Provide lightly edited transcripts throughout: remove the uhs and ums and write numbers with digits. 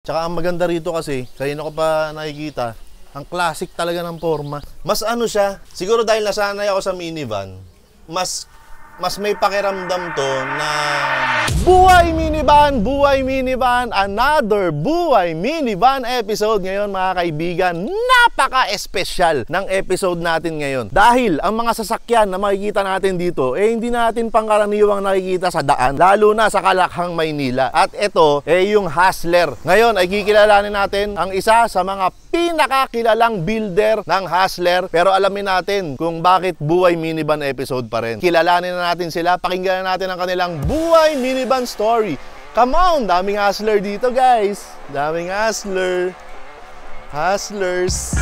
Tsaka ang maganda rito kasi, kanina ko pa nakikita, ang classic talaga ng forma. Mas ano siya, siguro dahil nasanay ako sa minivan, mas may pakiramdam to na Buhay Minivan, another Buhay Minivan episode ngayon mga kaibigan. Napaka-espesyal ng episode natin ngayon. Dahil ang mga sasakyan na makikita natin dito, hindi natin pangkaraniwang nakikita sa daan, lalo na sa Kalakhang, Maynila. At ito, yung Hustler. Ngayon ay kikilalanin natin ang isa sa mga pinakakilalang builder ng Hustler. Pero alamin natin kung bakit Buhay Minivan episode pa rin. Kilalanin na natin sila, pakinggan natin ang kanilang Buhay Minivan story. Come on, daming hustler dito guys. Daming hustler. Hustlers.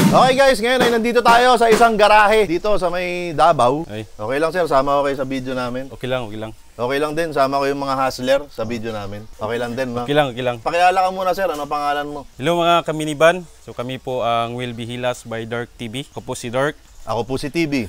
Okay guys, ngayon ay nandito tayo sa isang garahe dito sa may Davao. Ay. Okay lang sir, sama ko kayo sa video namin. Okay lang, okay lang. Okay lang din, sama ko yung mga hustler sa video namin. Okay lang din, no? Okay lang, okay lang. Pakilala ka muna sir, ano pangalan mo? Hello mga kaminiban. So kami po ang Will Be Hilas by Dark TV. Ako po si Dark. Ako po si TV.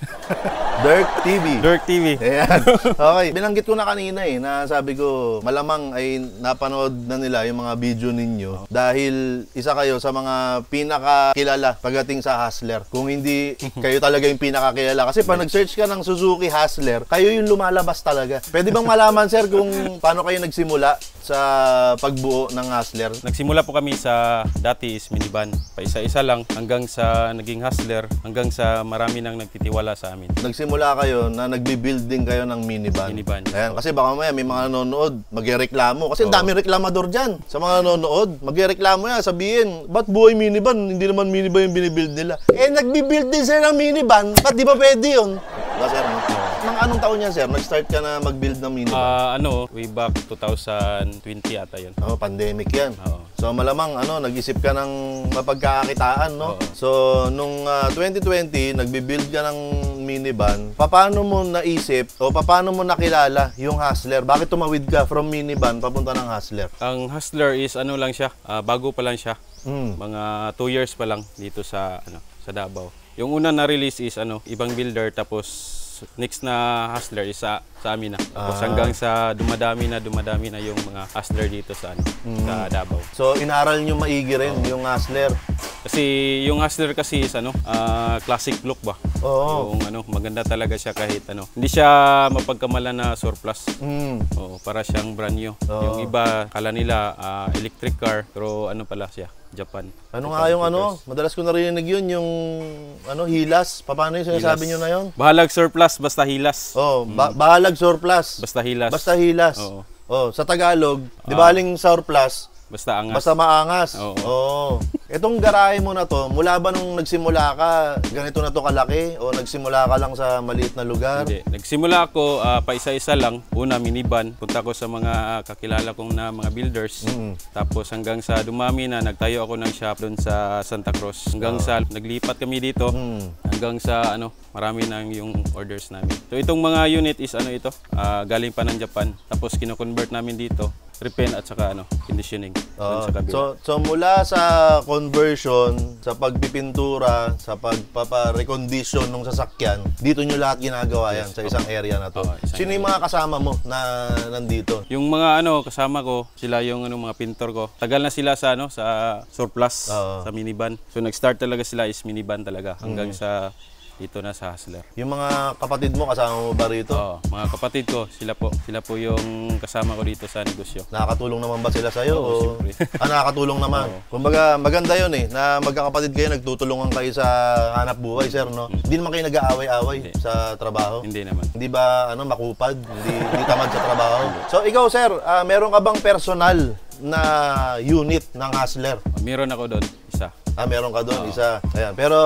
Dirk TV. Dark TV. Ayan. Okay, binanggit ko na kanina na sabi ko malamang ay napanood na nila yung mga video ninyo dahil isa kayo sa mga pinakakilala pagdating sa Hustler. Kung hindi kayo talaga yung pinakakilala kasi pag nag-search ka ng Suzuki Hustler, kayo yung lumalabas talaga. Pwede bang malaman sir kung paano kayo nagsimula sa pagbuo ng Hustler? Nagsimula po kami sa dati is minivan. Paisa-isa lang hanggang sa naging Hustler, hanggang sa marami nang nagtitiwala sa amin. Nagsimula kayo na nagbi-building kayo ng minivan. Minivan. Ayan, kasi baka mamaya may mga nanonood, magreklamo. Kasi ang daming reklamador dyan. Sa mga nanonood, magreklamo yan, sabihin, ba't buhay minivan? Hindi naman minivan yung binibuild nila. Nagbi-build din sila ng minivan, ba't di ba pwede yun? Diba, sir? Mga anong taon yan, sir? Nag-start ka na mag-build ng minivan? Way back 2020 ata yun. Pandemic yan. Oo. So malamang nag-isip ka ng mapagkakakitaan, no? Oo. So nung 2020, nagbi-build ka ng minivan, paano mo naisip o paano mo nakilala yung Hustler? Bakit tumawid ka from minivan papunta ng Hustler? Ang Hustler is ano lang siya, bago pa lang siya. Mm. Mga 2 years pa lang dito sa sa Davao. Yung una na release is ibang builder, tapos next na Hustler is sa amin na. Tapos hanggang sa dumadami na yung mga Hustler dito sa sa Davao. So inaral nyo maigi rin yung Hustler. Kasi yung Hustler kasi is classic look ba? Oo. Yung maganda talaga siya kahit hindi siya mapagkamalan na surplus. Mm. Oo, para siyang brand new. Oo. Yung iba kala nila electric car, pero pala siya? Japan. Ano nga yung madalas ko narinig yun, yung hilas. Paano yung sinasabi nyo na yun? Bahalag surplus, basta hilas. Oh, bahalag surplus. Basta hilas. Basta hilas. Oo. Oh, sa Tagalog, di baling surplus, Basta angas. basta maangas. Oo. Itong garahe mo na to, mula ba nung nagsimula ka, ganito na to kalaki? O nagsimula ka lang sa maliit na lugar? Hindi. Nagsimula ako paisa-isa lang. Una, minivan. Punta ko sa mga kakilala kong na mga builders. Tapos hanggang sa dumami na, nagtayo ako ng shop doon sa Santa Cruz. Hanggang sa naglipat kami dito. Hanggang sa marami na yung orders namin. So itong mga unit is ito, galing pa ng Japan. Tapos kino-convert namin dito. Repaint at saka conditioning doon sa kabila. So mula sa conversion, sa pagpipintura, sa pagpapa-recondition ng sasakyan, dito nyo lahat ginagawa yan sa isang area na to. Sino yung mga kasama mo na nandito? Yung mga kasama ko, sila yung mga pintor ko. Tagal na sila sa sa surplus, sa minivan. So nag-start talaga sila is minivan talaga hanggang sa dito na sa Hustler. Yung mga kapatid mo, kasama mo ba rito? Oo, mga kapatid ko, sila po yung kasama ko dito sa negosyo. Nakakatulong naman ba sila sa'yo? Oo, siyempre. Nakakatulong naman. Kumbaga, maganda yun na magkakapatid kayo, nagtutulungan kayo sa hanap buhay, sir, no? Hindi naman kayo nag-aaway-aaway sa trabaho? Hindi naman. Hindi ba, makupad? Hindi tamad sa trabaho? So, ikaw, sir, meron ka bang personal na unit ng Hustler? Meron ako doon, isa. Meron ka doon, isa. Ayan. Pero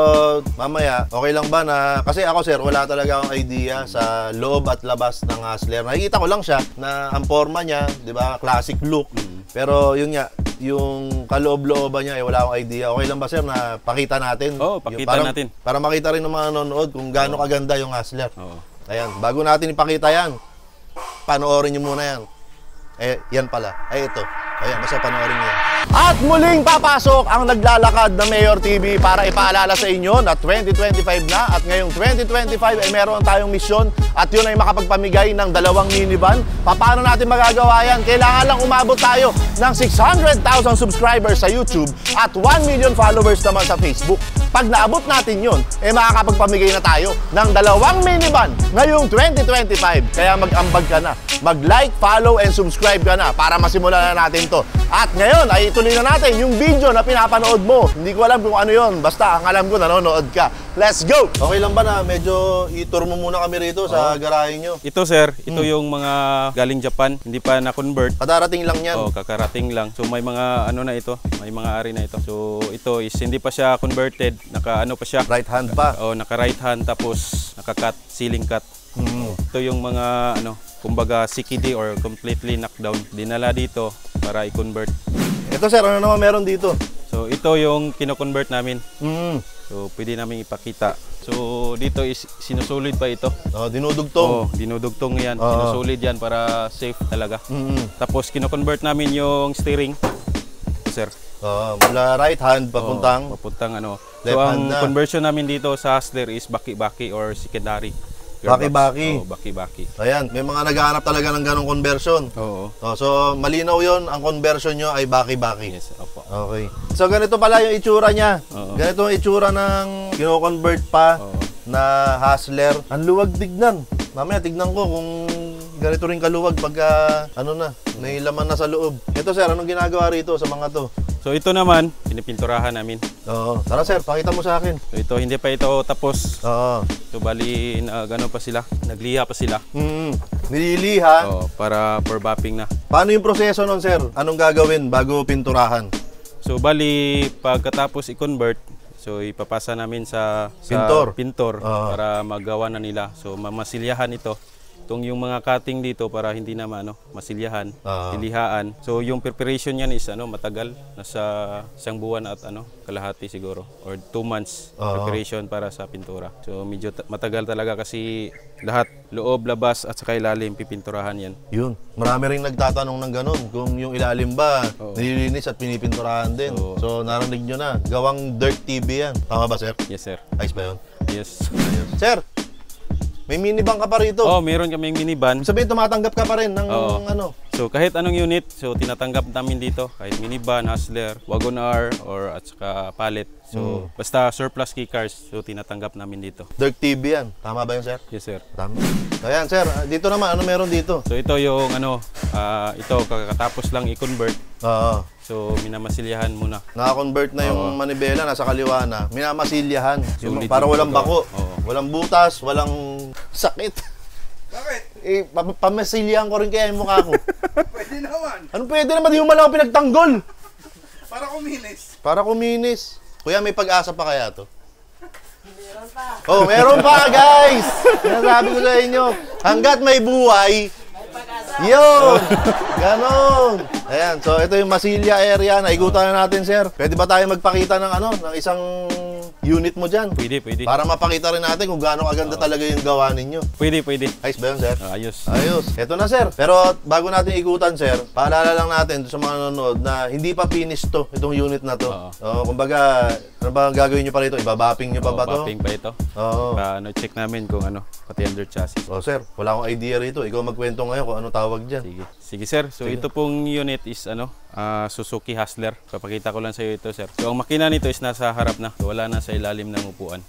mamaya, okay lang ba na... Kasi ako, sir, wala talaga akong idea sa loob at labas ng Hustler. Nakikita ko lang siya na ang forma niya, di ba, classic look. Pero yun nga, yung kaloob-looban niya, wala akong idea. Okay lang ba, sir, na pakita natin? Oo, pakita natin. Para makita rin ng mga nanonood kung gaano kaganda yung Hustler. Oo. Ayan, bago natin ipakita yan, panoorin niyo muna yan. Yan pala. Ito. Ayan, basta panoorin niyo yan. At muling papasok ang naglalakad na Mayor TV para ipaalala sa inyo na 2025 na at ngayong 2025 ay meron tayong misyon at yun ay makapagpamigay ng 2 minivan. Paano natin magagawa yan? Kailangan lang umabot tayo ng 600,000 subscribers sa YouTube at 1 million followers naman sa Facebook. Pag naabot natin yun, makakapagpamigay na tayo ng 2 minivan ngayong 2025. Kaya mag-ambag ka na, mag-like, follow, and subscribe ka na para masimulan na natin to. At ngayon ay ituloy na natin yung video na pinapanood mo. Hindi ko alam kung ano yun, basta ang alam ko nanonood ka. Let's go! Okay lang ba na medyo i-tour mo muna kami rito sa garahe nyo? Ito sir, ito yung mga galing Japan, hindi pa na-convert. Kadarating lang yan. Oo, kakarating lang. So may mga ano na ito, may mga ari na ito. So ito is hindi pa siya converted, naka-ano pa siya. Right hand pa. Oo, naka-right hand tapos naka-cut, ceiling cut. Ito yung mga ano, kumbaga CKD or completely knockdown. Dinala dito para i-convert. Ito sir, ano naman meron dito? So ito yung kino-convert namin. So pwede namin ipakita. So dito is sinusulid pa ito. Dinudugtong. Oo, dinudugtong yan. Sinusulid yan para safe talaga. Tapos kino-convert namin yung steering. Sir. Mula right hand papuntang papuntang ano. Left So hand ang na. conversion namin dito sa Hustler is baki-baki or secondary. Baki-baki. Oo, baki-baki. Ayan, may mga naghahanap talaga ng ganong conversion. Oo. So malinaw yon, ang conversion nyo ay baki-baki. Yes, opo. Okay. So ganito pala yung itsura niya. Oo. Ganito ang itsura ng kino-convert pa na Hustler. Ang luwag tignan. Mamaya tignan ko kung ganito rin kaluwag pagka ano na, may laman na sa loob. Ito sir, anong ginagawa rito sa mga to? So ito naman, pinipinturahan namin. Oo. Tara sir, pakita mo sa akin. So ito, hindi pa ito tapos. Oo. So bali, gano pa sila, nagliha pa sila. Nililiha. Oo, para for mapping na. Paano yung proseso nun sir? Anong gagawin bago pinturahan? So bali, pagkatapos i-convert, so ipapasa namin sa pintor para magawa na nila. So mamasilyahan ito. Itong yung mga cutting dito para hindi na masilyahan, ilihaan. So yung preparation niyan is matagal, nasa 1 buwan at kalahati siguro or 2 months preparation para sa pintura. So medyo matagal talaga kasi lahat loob, labas at saka ilalim pipinturahan yan. Yun. Marami ring nagtatanong ng ganun kung yung ilalim ba nililinis at pinipinturahan din. So narinig nyo na, gawang Dirt TV yan. Tama ba sir? Yes sir. Ayos ba yun? Yes. Sir, may minivan ka pa rito. Meron kaming minivan. Sabihin, tumatanggap ka pa rin ng ano? So kahit anong unit, so tinatanggap namin dito. Kahit minivan, Hustler, Wagon R, or at saka pallet. So basta surplus key cars, so tinatanggap namin dito. Dirt TV yan. Tama ba yun, sir? Yes, sir. Tama. So ayan, sir. Dito naman, ano meron dito? So ito yung ito kakatapos lang i-convert. So minamasilyahan muna. Naka-convert na yung manibela, nasa kaliwa na. Minamasilyahan. Solid Para yung walang bako. Walang butas, walang sakit. Bakit? Pamasilyahan ko rin kaya yung mukha ko. Pwede naman. Ano pwede naman? Yung malaw pinagtanggol. Para kuminis. Para kuminis. Kuya, may pag-asa pa kaya to? Meron pa. Oh, meron pa, guys! Sinasabi ko sa inyo, hanggat may buhay, may pag-asa. Yun! Ganon! Ayan, so ito yung Masilya area. Naigutan na natin, sir. Pwede ba tayo magpakita ng ng isang unit mo dyan? Pwede. Para mapakita rin natin kung gaano kaganda talaga yung gawa ninyo. Pwede. Ayos ba yun, sir? Ayos. Ayos. Ito na, sir. Pero bago natin ikutan, sir, paalala lang natin sa mga nanonood na hindi pa finish to, itong unit na to. Kumbaga, ano ba ang gagawin nyo pa rito? Ibabapping nyo pa ba to? Bapping pa ito. Check namin kung pati under chassis. Sir, wala akong idea rito. Ikaw magkwento ngayon kung ano tawag dyan. Sige sir. So ito pong unit is Suzuki Hustler. Papakita ko lang sa iyo ito, sir. So ang makina nito is nasa harap na. So, wala na sa ilalim ng upuan.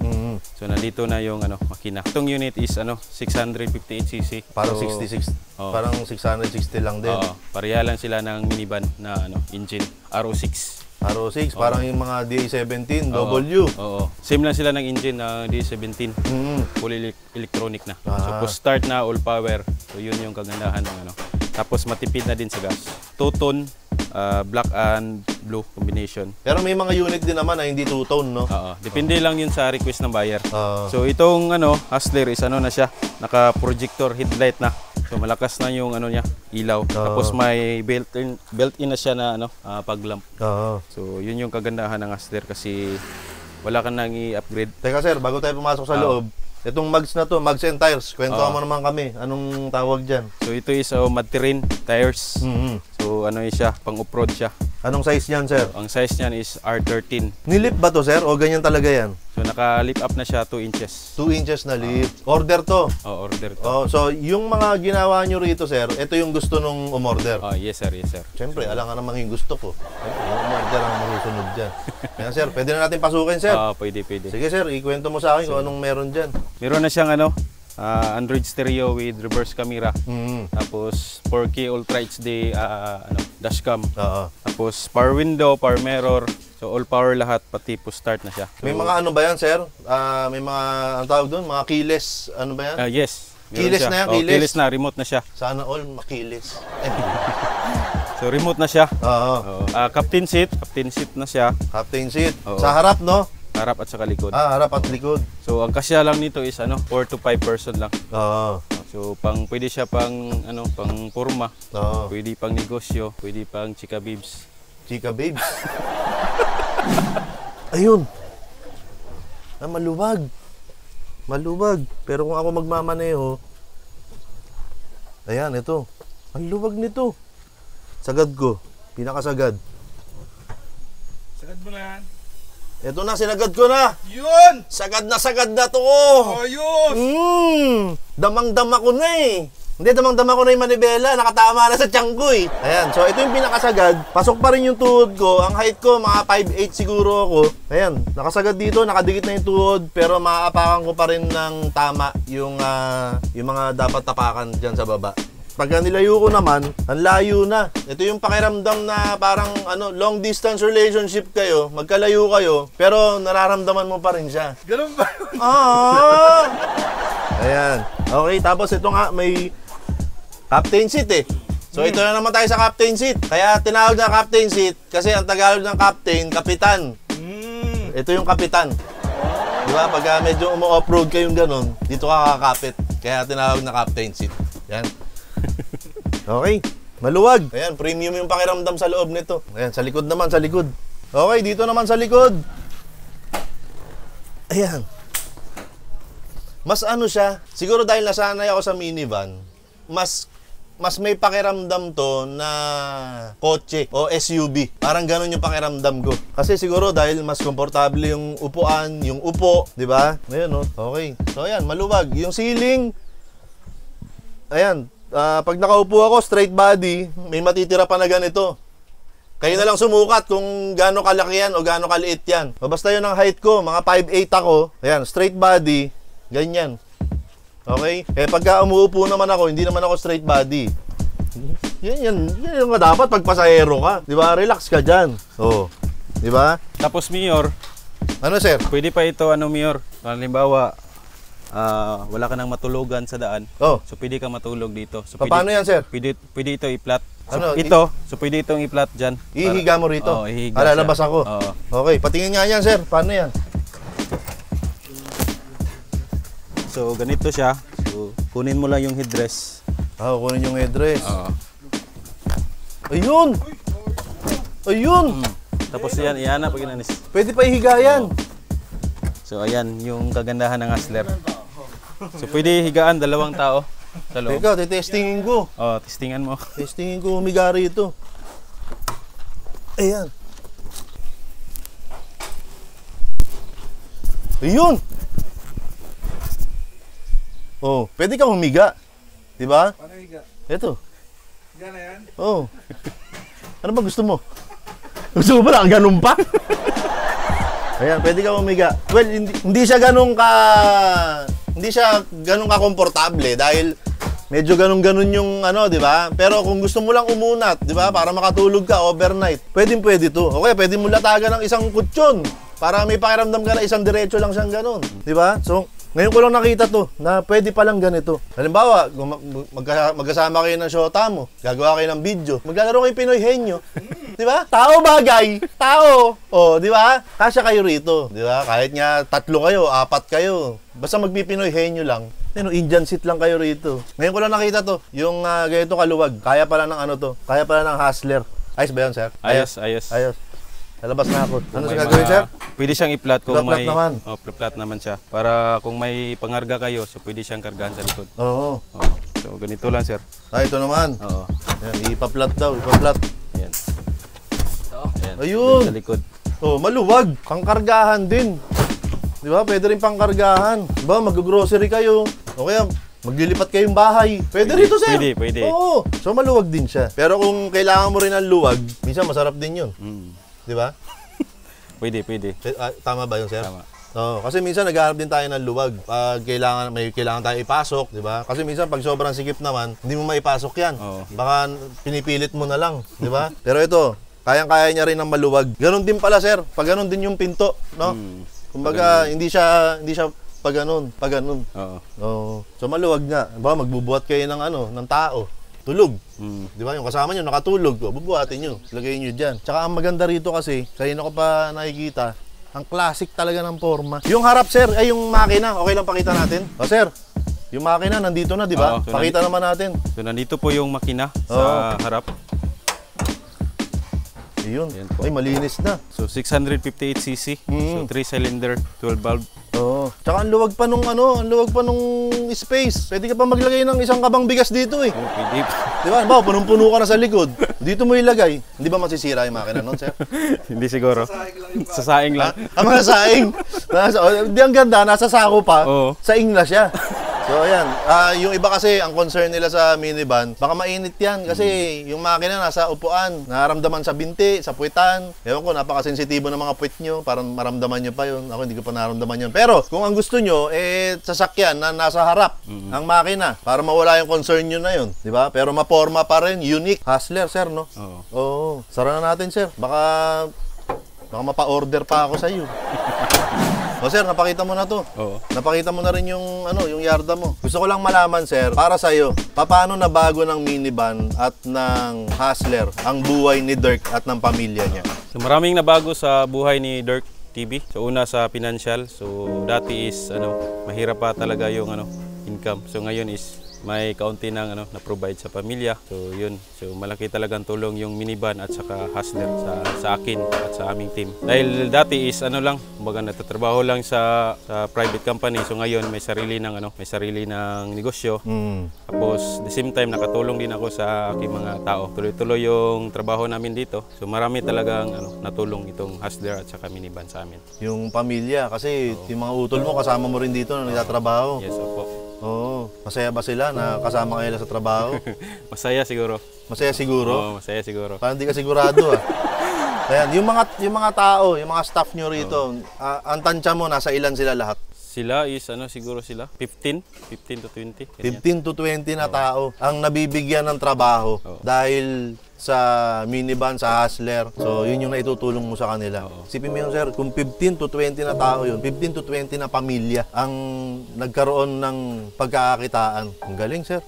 So nandito na yung makina. Itong unit is 658cc. Parang so, 66. Parang 660 lang din. Pareha lang sila ng minivan na engine RO6. RO6, parang yung mga DA17, W. Same lang sila ng engine na DA17. Fully electronic na. So push start na, all power. So yun yung kagandahan ng Tapos matipid na din sa gas. Two-tone, black and blue combination. Pero may mga unit din naman na hindi two-tone, no? Depende lang yun sa request ng buyer. So itong Hustler is na siya, naka-projector headlight na. So malakas na yung ano niya, ilaw. Tapos may built-in na siya na pag-lamp. Oo. So yun yung kagandahan ng Aster kasi wala ka nang i-upgrade. Teka sir, bago tayo pumasok sa loob, itong mags na to, mags and tires, kwentuhan mo naman kami. Anong tawag dyan? So ito is mud terrain tires. So ano siya, pang off-road siya. Anong size niyan, sir? Ang size niyan is R13. Nilip ba to, sir? O ganyan talaga yan? So naka-lift up na siya 2 inches. 2 inches na lift. Order to. Order to. Oh, so yung mga ginawa nyo rito, sir, ito yung gusto nung umorder. Yes sir, yes sir. Siyempre, alam ka namang yung gusto ko. Siyempre, yung umorder ang masusunod dyan. Kaya sir, pwede na natin pasukin, sir. Pwede. Sige, sir, ikwento mo sa akin kung anong meron dyan. Meron na siyang Android stereo with reverse camera. Tapos 4K Ultra HD dashcam. Oo. Tapos power window, power mirror. So all power lahat, pati push start na siya. So, May mga ano ba yan, sir? May mga, ang tawag doon? Mga keyless, ano ba yan? yes. Meron Keyless siya. na yan, Keyless. Keyless na, remote na siya. Sana all makilis. So remote na siya. Oo. Captain seat na siya. Captain seat. Oo. Sa harap, no? Harap at saka likod. Harap at likod. So ang kasya lang nito is 4 to 5 person lang. Oo. So pwede siya pang pang porma. Oo. Pwede pang negosyo, pwede pang chika bibs. Chika babes. Ayun. Maluwag. Maluwag. Pero kung ako magmamaneho, ayan, ito. Ang luwag nito. Sagad ko. Pinakasagad. Sagad mo na yan. Ito na, sinagad ko na. Yun! Sagad na to. Ayos! Damang-dama ko na eh. Hindi, damang-dama ko na yung manibela. Nakatama na sa tiyan ko eh. Ayan, so ito yung pinakasagad. Pasok pa rin yung tuhod ko. Ang height ko, mga 5'8 siguro ako. Ayan, nakasagad dito, nakadikit na yung tuhod. Pero maaapakan ko pa rin ng tama yung mga dapat tapakan dyan sa baba. Pagka nilayo ko naman, ang layo na. Ito yung pakiramdam na parang long distance relationship kayo, magkalayo kayo, pero nararamdaman mo pa rin siya. Ganun ba? Ayan. Okay, tapos ito nga, may captain seat eh. So ito na naman tayo sa captain seat. Kaya tinawag na captain seat kasi ang Tagalog ng captain, kapitan. Ito yung kapitan. Di ba? Pagka medyo umu-off-road kayong ganun, dito ka kakapit. Kaya tinawag na captain seat. Yan. Okay, maluwag. Ayan, premium yung pakiramdam sa loob nito. Ayan, sa likod naman, sa likod. Okay, dito naman sa likod. Ayan. Mas siya, siguro dahil nasanay ako sa minivan, mas may pakiramdam to na kotse o SUV. Parang ganun yung pakiramdam ko. Kasi siguro dahil mas komportable yung upuan, yung upo, di ba? Ayan, no? Okay. So ayan, maluwag. Yung ceiling, ayan, pag nakaupo ako, straight body, may matitira pa na ganito. Kayo na lang sumukat kung gaano kalaki yan o gaano kaliit yan. O basta yun ang height ko, mga 5'8 ako. Ayan, straight body, ganyan. Okay? Pagka umuupo naman ako, hindi naman ako straight body. Yan yung dapat pag pasahero ka. Di ba? Relax ka dyan. Oh. Di ba? Tapos Mayor, Ano sir? pwede pa ito Mayor. Halimbawa, wala ka nang matulugan sa daan. Oh. So pwede kang matulog dito. So Paano yan sir? Pwede ito i-flat. So, Ano, so pwede itong i-flat dyan. Ihiga mo rito? Oo, ihiga Lalabas siya. ako? Oo. Okay, patingin nga yan sir. Paano yan? So ganito siya. So kunin mo lang yung headrest. Kunin yung headrest. Oo. Ayun! Ayun! Tapos yan, iyan pag inanis. Pwede pa ihiga yan. So ayan, yung kagandahan ng Hustler. So pwede higaan 2 tao sa loob. Teka, titestingin ko. Testingan mo. Testingin ko humiga rito. Ayan. Ayun! Oh, pwede kang humiga. Di ba? Paano higa? Ito. Higa na yan? Oh. Ano ba gusto mo? Gusto mo ba na ganun pa? Ayan, pwede kang humiga. Well, hindi siya ganun ka komportable dahil medyo ganun yung di ba? Pero kung gusto mo lang umunat, di ba? Para makatulog ka overnight, pwede to. Okay, pwede mo latagan ng isang kutsyon para may pakiramdam ka na isang diretso lang siyang ganun, di ba? So, Ngayon ko lang nakita to, na pwede palang ganito. Halimbawa, magkasama kayo ng shota mo, gagawa kayo ng video, maglalaro kayo Pinoy Henyo. Di ba? Tao bagay, tao. O, di ba? Kasya kayo rito, di ba? Kahit nga 3 kayo, 4 kayo. Basta magpipinoy Henyo lang. Indian seat lang kayo rito. Ngayon ko lang nakita to, yung ganito kaluwag. Kaya pala ng ano to, kaya pala ng Hustler. Ayos ba yun, sir? Ayos. Lalabas na ako. Ano Kung sa may gagawin, sir? Pwede siyang i-flat kung Flat may... naman. Oh, flat naman siya. Para kung may pangarga kayo, so pwede siyang kargahan sa likod. Oo. Oh. So ganito lang, sir. Ito naman. Oo. Yan, ipa-flat daw, ipa-flat. Ayan. Ayan. Ayun. Sa likod. Oh, maluwag. Pangkargahan din. Di ba? Pwede rin pangkargahan. Di ba? Mag-grocery kayo. O kaya, maglilipat kayong bahay. Pwede rito, sir. Pwede. Oo. So, maluwag din siya. Pero kung kailangan mo rin ng luwag, minsan masarap din yun. Di ba? Pwede. Tama ba yun, sir? Tama. Oo. Kasi minsan naghahanap din tayo ng luwag. Pag may kailangan tayo ipasok, di ba? Kasi minsan pag sobrang sikip naman, hindi mo maipasok yan. Oo. Baka pinipilit mo na lang, di ba? Pero ito, kayang-kaya niya rin ng maluwag. Ganon din pala, sir. Pag ganon din yung pinto, no? Kumbaga, hindi siya pag ganun. Oo. Oo. So maluwag nga. Ba magbubuhat kayo ng tao. Tulog. Di ba? Yung kasama niyo nakatulog, bubuhatin niyo. Lagay niyo diyan. Tsaka ang maganda rito kasi, kanina ko pa nakikita, ang classic talaga ng forma. Yung harap, sir, ay yung makina. Okay lang pakita natin. O sir, yung makina nandito na, di ba? Oo, so Pakita naman natin. So nandito po yung makina sa harap. Ayun. Ayan po. Ay, malinis na. So 658cc. So 3 cylinder, 12 valve. Oo. Tsaka ang luwag pa nung space. Pwede ka pa maglagay ng isang kabang bigas dito eh. Oh, pwede. Di ba? Ba, punong-puno ka na sa likod. Dito mo ilagay. Hindi ba masisira yung makina nun, sir? Hindi siguro. Sa saing lang. Mga saing. Hindi ang ganda, nasa sako pa. Oo. Saing na siya. So, ayan. Yung iba kasi, ang concern nila sa minivan, baka mainit yan. Kasi yung makina nasa upuan. Nararamdaman sa binti, sa puwitan. Ewan ko, napakasensitibo ng mga puwit nyo. Parang maramdaman nyo pa yun. Ako, hindi ko pa naramdaman yun. Pero, kung ang gusto nyo, sasakyan na nasa harap ang makina. Para mawala yung concern nyo na yun. Di ba? Pero maporma pa rin. Unique. Hustler, sir, no? Oo. Oo. Sara na natin, sir. Baka mapa-order pa ako sa iyo. O sir, napakita mo na to. Oo. Napakita mo na rin yung yarda mo. Gusto ko lang malaman, sir, para sa iyo, paano nabago ng minivan at ng Hustler ang buhay ni Dirk at ng pamilya niya? So maraming nabago sa buhay ni Dirk TV. So una sa financial. So dati is mahirap pa talaga yung income. So ngayon is may kaunti ng na-provide sa pamilya. So yun. So malaki talagang tulong yung minivan at saka Hustler sa akin at sa aming team. Dahil dati is kumbaga natatrabaho lang sa private company. So ngayon may sarili ng negosyo. Tapos the same time nakatulong din ako sa aking mga tao. Tuloy-tuloy yung trabaho namin dito. So marami talagang natulong itong Hustler at saka minivan sa amin. Yung pamilya kasi yung mga utol mo kasama mo rin dito na nagtatrabaho. Yes, opo. Oo. Masaya ba sila na kasama kayo sa trabaho? Masaya siguro. Masaya siguro? Oo, masaya siguro. Parang hindi ka sigurado Ayan, yung mga tao, yung mga staff nyo rito, ang tansya mo, nasa ilan sila lahat? Sila is siguro sila 15 to 20. 15 to 20 na tao ang nabibigyan ng trabaho dahil sa minivan, sa Hustler. So, yun yung naitutulong mo sa kanila. Sipin mo yun, sir, kung 15 to 20 na tao yun, 15 to 20 na pamilya ang nagkaroon ng pagkakakitaan. Ang galing, sir.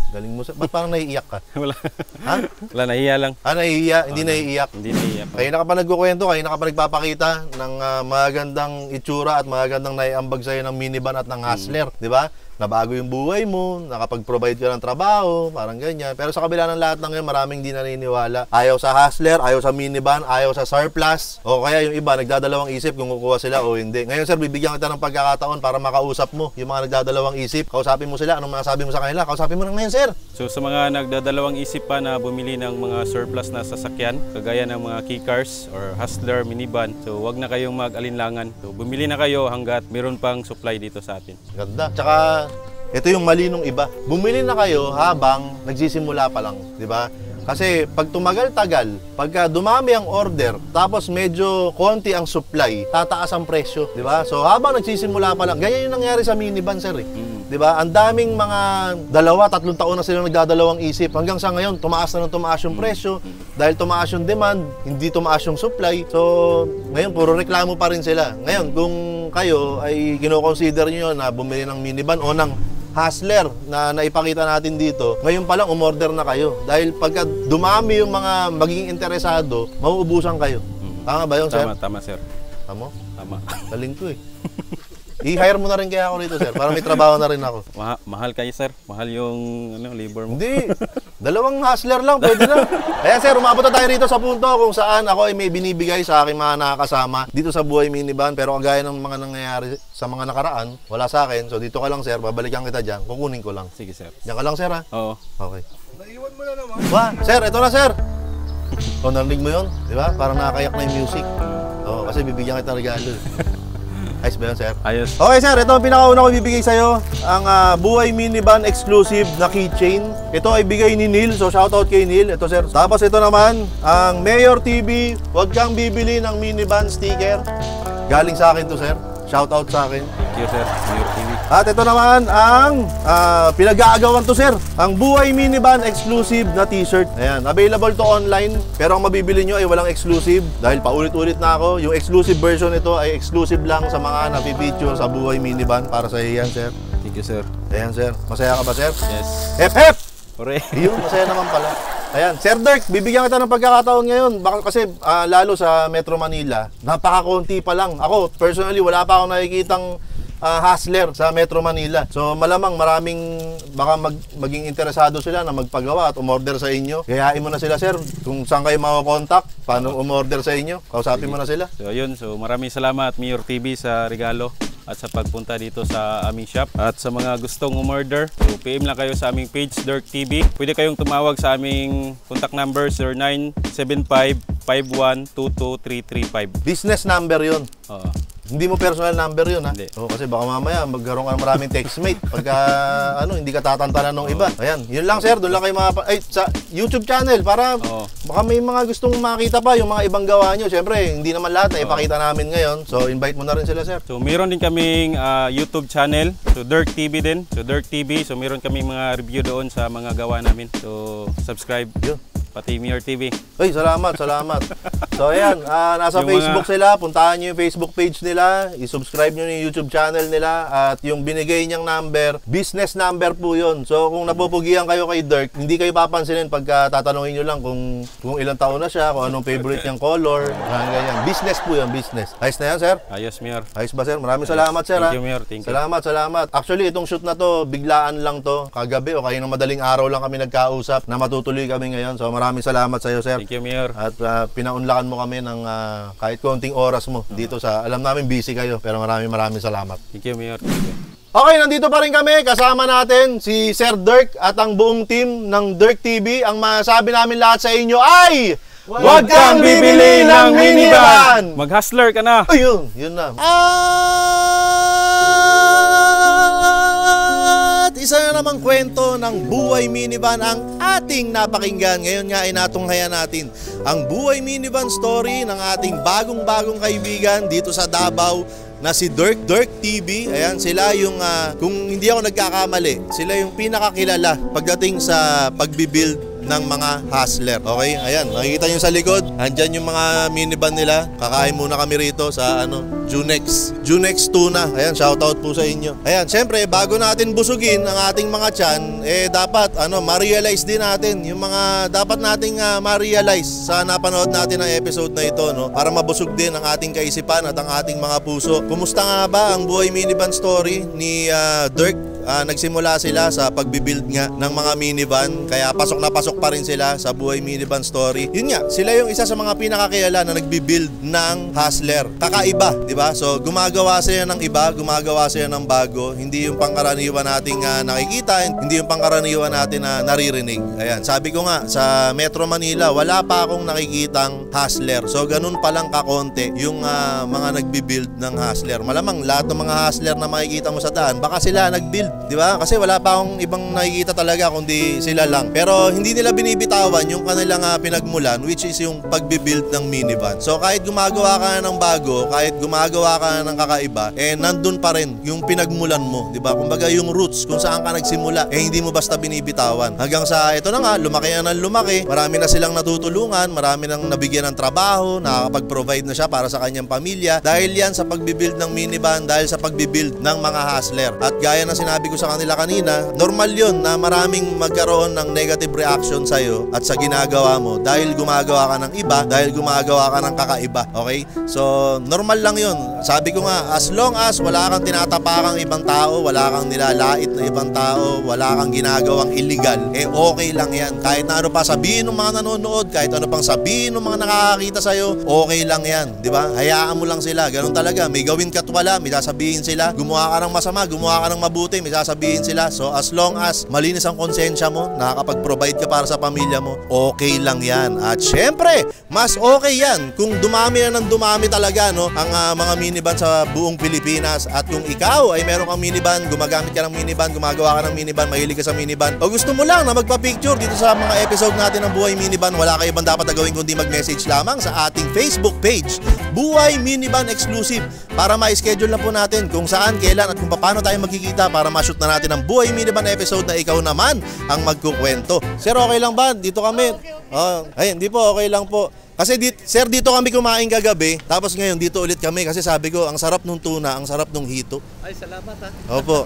Galing mo, sir. Ba't parang naiiyak ka? Wala. Ha? Wala, nahiya lang. Naiiyak? Hindi naiiyak? Hindi nahiya. Kayo na ka pa nagkukwento, kayo na ka pa nagpapakita ng magandang itsura at magandang naiambag sa'yo ng minivan at ng Hustler, di ba? Nabago yung buhay mo, nakapag-provide ka ng trabaho, parang ganyan. Pero sa kabila ng lahat ng yun, maraming di naniniwala. Ayaw sa Hustler, ayaw sa minivan, ayaw sa surplus. O kaya yung iba, nagdadalawang isip kung kukuha sila o hindi. Ngayon, sir, bibigyan kita ng pagkakataon para makausap mo yung mga nagdadalawang isip. Kausapin mo sila, anong masasabi mo sa kanila? Kausapin mo na ngayon, sir. So sa mga nagdadalawang isip pa na bumili ng mga surplus na sasakyan, kagaya ng mga key cars or Hustler, minivan, so wag na kayong mag-alinlangan. So bumili na kayo hanggat meron pang supply dito sa atin. Ganda. Tsaka, ito yung mali nung iba. Bumili na kayo habang nagsisimula pa lang, di ba? Kasi pag tumagal-tagal, pagka dumami ang order, tapos medyo konti ang supply, tataas ang presyo, di ba? So habang nagsisimula pa lang, ganyan yung nangyari sa minivan, sir. Di ba? Ang daming mga 2-3 taon na sila nagdadalawang isip. Hanggang sa ngayon, tumaas na ng tumaas yung presyo. Dahil tumaas yung demand, hindi tumaas yung supply. So, ngayon, puro reklamo pa rin sila. Ngayon, kung kayo ay kino-consider nyo na bumili ng minivan o ng Hustler na naipakita natin dito, ngayon pa lang umorder na kayo. Dahil pagka dumami yung mga magiging interesado, mauubusan kayo. Tama ba yun, sir? Tama, sir. Tama? Tama. Galing ko eh. I-hire mo na rin kaya ako dito, sir, para may trabaho na rin ako. Mahal kayo, sir. Mahal yung labor mo. Hindi. 2 hustler lang, pwede na. Kaya sir, umabot na tayo rito sa punto kung saan ako ay may binibigay sa aking mga nakakasama dito sa Buhay Minivan. Pero kagaya ng mga nangyayari sa mga nakaraan, wala sa akin. So dito ka lang, sir. Babalikan kita dyan. Kukunin ko lang. Sige, sir. Diyan ka lang, sir, ha? Oo. Okay. Naiwan mo na naman. Sir, ito na, sir. O, narinig mo yun? Di ba? Parang nakakayak na yung music. Oo, kasi bibigyan kita regalo. Ayos ba yun, sir? Ayos. Okay, sir. Ito ang pinakauna ko ibibigay sa'yo. Ang Buhay Minivan exclusive na keychain. Ito ay bigay ni Neil. So, shoutout kay Neil. Ito, sir. Tapos ito naman, ang Mayor TV. Huwag kang bibili ng minivan sticker. Galing sa akin to, sir. Shoutout sa akin. Thank you, sir. Mayor TV. At ito naman ang pinag-aagawan to, sir. Ang Buhay Minivan exclusive na t-shirt. Ayan, available to online. Pero ang mabibili nyo ay walang exclusive. Dahil paulit-ulit na ako. Yung exclusive version nito ay exclusive lang sa mga napipicture sa Buhay Minivan. Para sa iyo yan, sir. Thank you, sir. Ayan, sir. Masaya ka ba, sir? Yes. Hep, hep! Hooray. Yun, masaya naman pala. Ayan, Sir Dirk, bibigyan kita ng pagkakataon ngayon. Baka kasi lalo sa Metro Manila, napakakunti pa lang. Ako, personally, wala pa akong nakikitang hustler sa Metro Manila. So malamang maraming baka maging interesado sila na magpagawa at umorder sa inyo. Gayain mo na sila, sir, kung saan kayo makakontakt, paano umorder sa inyo. Kausapin mo na sila. So ayun, so maraming salamat Mayor TV sa regalo at sa pagpunta dito sa aming shop. At sa mga gustong umorder, so PM lang kayo sa aming page, Dirk TV. Pwede kayong tumawag sa aming contact number 0975-5122-335. Business number yun. Oo. Hindi mo personal number yun, ha? Hindi. Oo, kasi baka mamaya magkaroon ka ng maraming textmate pagka hindi ka tatantanan ng iba. Ayan, yun lang, sir. Doon lang kayo sa YouTube channel para baka may mga gustong makita pa yung mga ibang gawa nyo. Siyempre, hindi naman lahat na ipakita namin ngayon. So, invite mo na rin sila, sir. So, meron din kaming YouTube channel. So, Dirk TV din. So, Dirk TV. So, meron kaming mga review doon sa mga gawa namin. So, subscribe. Yun. Pati Mayor TV. Ay, salamat. So, ayan, nasa Yung Facebook sila. Puntahan nyo yung Facebook page nila. I-subscribe nyo yung YouTube channel nila. At yung binigay niyang number, business number po yun. So, kung napupugihan kayo kay Dirk, hindi kayo papansinin pagka tatanungin nyo lang kung ilang taon na siya, kung anong favorite niyang color. Ganyan. Business po yun, business. Ayos na yan, sir? Ayos, Mayor. Ayos ba, sir? Maraming salamat, sir. Thank you, Mayor. Thank you. Salamat. Actually, itong shoot na to, biglaan lang to. Kagabi o kaya ng madaling araw lang kami nagkausap na matutuloy kami ngayon. So, maraming salamat sa iyo, sir. Thank you, Mayor. At pinaunlakan mo kami ng kahit konting oras mo dito sa, alam namin busy kayo, pero maraming salamat. Thank you, Mayor. Thank you. Okay, nandito pa rin kami. Kasama natin si Sir Dirk at ang buong team ng Dirk TV. Ang masabi namin lahat sa inyo ay... Huwag kang bibili ng minivan! Mag-hustler ka na! Ayun, yun na. At isa na namang kwento ng Buhay Minivan ang ating napakinggan. Ngayon nga ay natunghayan natin ang Buhay Minivan story ng ating bagong kaibigan dito sa Davao na si Dirk TV. Ayan, sila yung, kung hindi ako nagkakamali, sila yung pinakakilala pagdating sa pagbibuild ng mga hustler. Okay? Ayan, makikita nyo sa likod, andyan yung mga minivan nila. Kakain muna kami rito sa Junex Tuna. Ayan, shoutout po sa inyo. Ayan, syempre, bago natin busugin ang ating mga tiyan, dapat, ma-realize din natin yung mga dapat nating ma-realize sa napanood natin ang episode na ito, no? Para mabusog din ang ating kaisipan at ang ating mga puso. Kumusta nga ba ang Buhay Minivan story ni Dirk? Nagsimula sila sa pagbibuild nga ng mga minivan, kaya pasok na pasok pa rin sila sa Buhay Minivan story. Yun nga, sila yung isa sa mga pinakakilala na nagbi-build ng Hustler. Kakaiba, di ba? So gumagawa sila ng iba, gumagawa sila ng bago. Hindi yung pangkaraniwan nating nakikita, hindi yung pangkaraniwan natin na naririnig. Ayan, sabi ko nga, sa Metro Manila, wala pa akong nakikitang Hustler. So ganun pa lang kakonti yung mga nagbi-build ng Hustler. Malamang lahat ng mga Hustler na makikita mo sa daan, baka sila nag-build, di ba? Kasi wala pa akong ibang nakikita talaga kundi sila lang. Pero hindi nila binibitawan yung kanilang pinagmulan, which is yung pagbi-build ng minivan. So kahit gumagawa ka na ng bago, kahit gumagawa ka na ng kakaiba, nandun pa rin yung pinagmulan mo, di ba? Kumbaga yung roots kung saan ka nagsimula, hindi mo basta binibitawan. Hanggang sa ito na nga, lumaki na ng lumaki, marami na silang natutulungan, marami nang nabigyan ng trabaho, nakakapag-provide na siya para sa kanyang pamilya. Dahil yan sa pagbi-build ng minivan, dahil sa pagbi-build ng mga Hustler. At gaya na sinabi ko sa kanila kanina, normal yun na maraming magkaroon ng negative reaction sa'yo at sa ginagawa mo dahil gumagawa ka ng iba, dahil gumagawa ka ng kakaiba. Okay? So, normal lang yun. Sabi ko nga, as long as wala kang tinatapakang ibang tao, wala kang nilalait na ibang tao, wala kang ginagawang illegal, okay lang yan. Kahit na ano pa sabihin ng mga nanonood, kahit ano pang sabihin ng mga nakakakita sa'yo, okay lang yan. Di ba? Hayaan mo lang sila. Ganun talaga. May gawin ka't wala, may sasabihin sila. Gumawa ka ng masama, gumawa ka ng mabuti, may sasabihin sila. So, as long as malinis ang konsensya mo, nakakapag-provide ka para sa pamilya mo, okay lang yan. At syempre, mas okay yan kung dumami na ng dumami talaga, no, ang mga minivan sa buong Pilipinas. At kung ikaw ay meron kang minivan, gumagamit ka ng minivan, gumagawa ka ng minivan, mahilig ka sa minivan, o gusto mo lang na magpa-picture dito sa mga episode natin ng Buhay Minivan, wala kayo ibang dapat na gawin kundi mag-message lamang sa ating Facebook page, Buhay Minivan Exclusive, para ma-schedule na po natin kung saan, kailan at kung paano tayo magkikita para ma-shoot na natin ang Buhay Minivan episode na ikaw naman ang magkukwento. Sir, okay lang ba? Dito kami. Ay, hindi po, okay lang po. Kasi sir, dito kami kumain kagabi, tapos ngayon dito ulit kami kasi sabi ko, ang sarap nung tuna, ang sarap nung hito. Ay, salamat ha. Opo.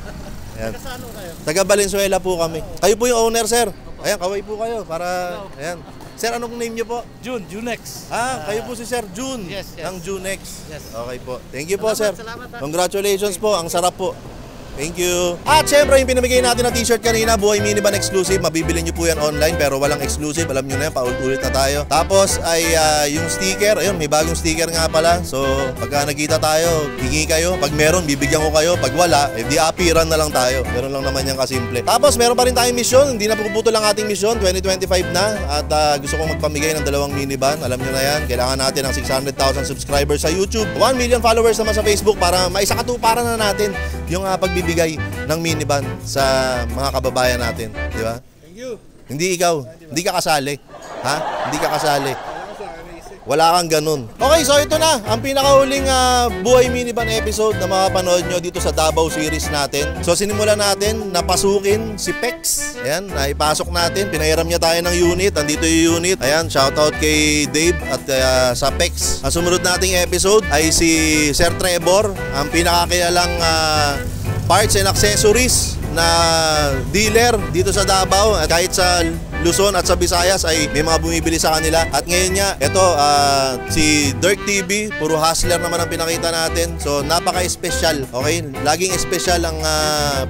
Ayan. Taga saan kayo? Taga Valenzuela po kami. Kayo po yung owner, sir. Ayan, kaway po kayo para, ayan. Sir, anong name niyo po? Junex. Kayo po si Sir June. Yes. Ng Junex. Yes. Okay po. Thank you po, sir. Salamat. Congratulations po. Ang sarap po. Thank you. At syempre, yung pinamigay natin na t-shirt kanina, Buhay Minivan Exclusive. Mabibili nyo po yan online pero walang exclusive. Alam nyo na yan, paulit-ulit na tayo. Tapos ay yung sticker. Ayun, may bagong sticker nga pala. So, pagka nagkita tayo, hingi kayo. Pag meron, bibigyan ko kayo. Pag wala, di appearan na lang tayo. Meron lang naman yan kasimple. Tapos, meron pa rin tayong mission. Hindi na puputol ang ating mission. 2025 na. At gusto kong magpamigay ng 2 minivan. Alam nyo na yan. Kailangan natin ng 600,000 subscribers sa YouTube. 1 million followers naman sa Facebook para maisakatuparan na natin yung pagbibigay ng minivan sa mga kababayan natin, di ba? Thank you. Hindi ikaw, hindi ka kasali. Ha? Hindi ka kasali. Wala kang ganun. Okay, so ito na ang pinakahuling Buhay Minivan episode na makapanood nyo dito sa Davao series natin. So sinimulan natin na pasukin si Pex. Ayan, naipasok natin. Pinahiram niya tayo ng unit. Andito yung unit. Ayan, shoutout kay Dave at sa Pex. Ang sumunod nating episode ay si Sir Trevor, ang pinakakilalang parts and accessories na dealer dito sa Davao. At kahit sa Luzon at sa Visayas ay may mga bumibili sa kanila. At ngayon nga, ito si Dirk TV, puro hustler naman ang pinakita natin. So napaka-espesyal, okay? Laging espesyal ang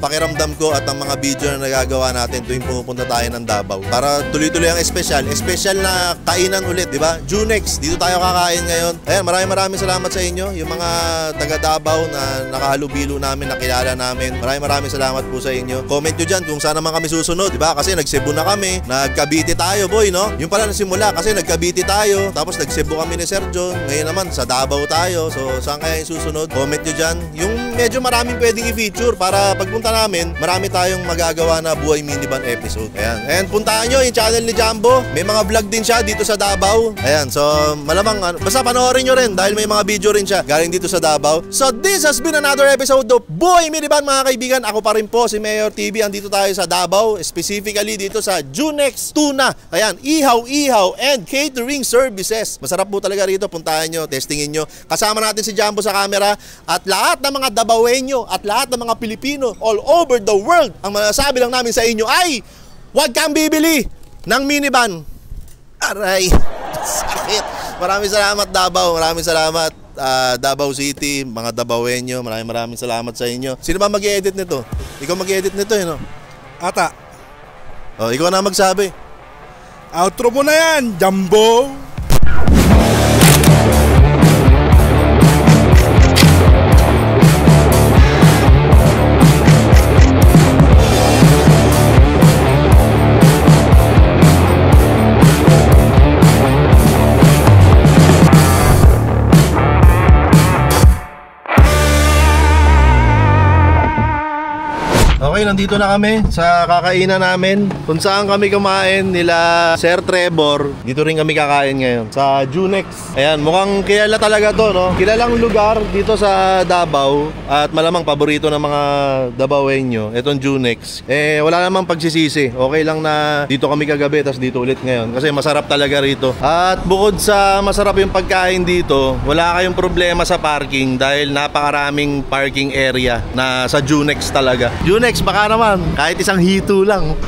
pakiramdam ko at ang mga video na nagagawa natin tuwing pumupunta tayo ng Davao. Para tuloy-tuloy ang espesyal. Espesyal na kainan ulit, di ba? Junex, dito tayo kakain ngayon. Ayan, maraming salamat sa inyo. Yung mga taga Davao na nakahalubilo namin, nakilala namin. Maraming salamat po sa inyo. Comment nyo dyan kung saan naman kami susunod, di ba? Kasi nag-Cebu na kami. Nag-Cavite tayo, boy, no? Yung pala nasimula kasi nag-Cavite tayo, tapos nag-Cebu kami ni Sir John. Ngayon naman sa Davao tayo. So saan kaya yung susunod? Comment nyo dyan. Yung medyo maraming pwedeng i-feature para pagpunta namin, marami tayong magagawa na Buhay Minivan episode. Ayan. And puntaan nyo yung channel ni Jumbo. May mga vlog din siya dito sa Davao. Ayan. So malamang, basta panoorin nyo rin dahil may mga video rin siya galing dito sa Davao. So this has been another episode of Buhay Minivan, mga kaibigan. Ako pa rin po si Mayor TV. Andito tayo sa Davao, specifically dito sa Junex Tuna. Ayan, ihaw and catering services. Masarap po talaga rito. Puntahan nyo, testingin nyo. Kasama natin si Jumbo sa camera at lahat ng mga Davaoenyo at lahat ng mga Pilipino all over the world. Ang masasabi lang namin sa inyo ay huwag kang bibili ng minivan. Aray, sakit. Maraming salamat Davao. Maraming salamat Davao City, mga Davaoenyo. Maraming salamat sa inyo. Sino ba mag-i-edit nito? Ikaw mag-i-edit nito, no? Ata. Oh, ikaw na magsabi. Outro mo na yan, Jumbo. nandito na kami sa kakainan namin. Kung saan kami kumain nila Sir Trevor. Dito rin kami kakain ngayon sa Junex. Ayan, mukhang kilala talaga to, no? Kilalang lugar dito sa Davao at malamang paborito ng mga Davaoenyo. Itong Junex. Wala namang pagsisisi. Okay lang na dito kami kagabi tapos dito ulit ngayon kasi masarap talaga rito. At bukod sa masarap yung pagkain dito, wala kayong problema sa parking dahil napakaraming parking area na sa Junex talaga. Junex, baka naman kahit isang hito lang.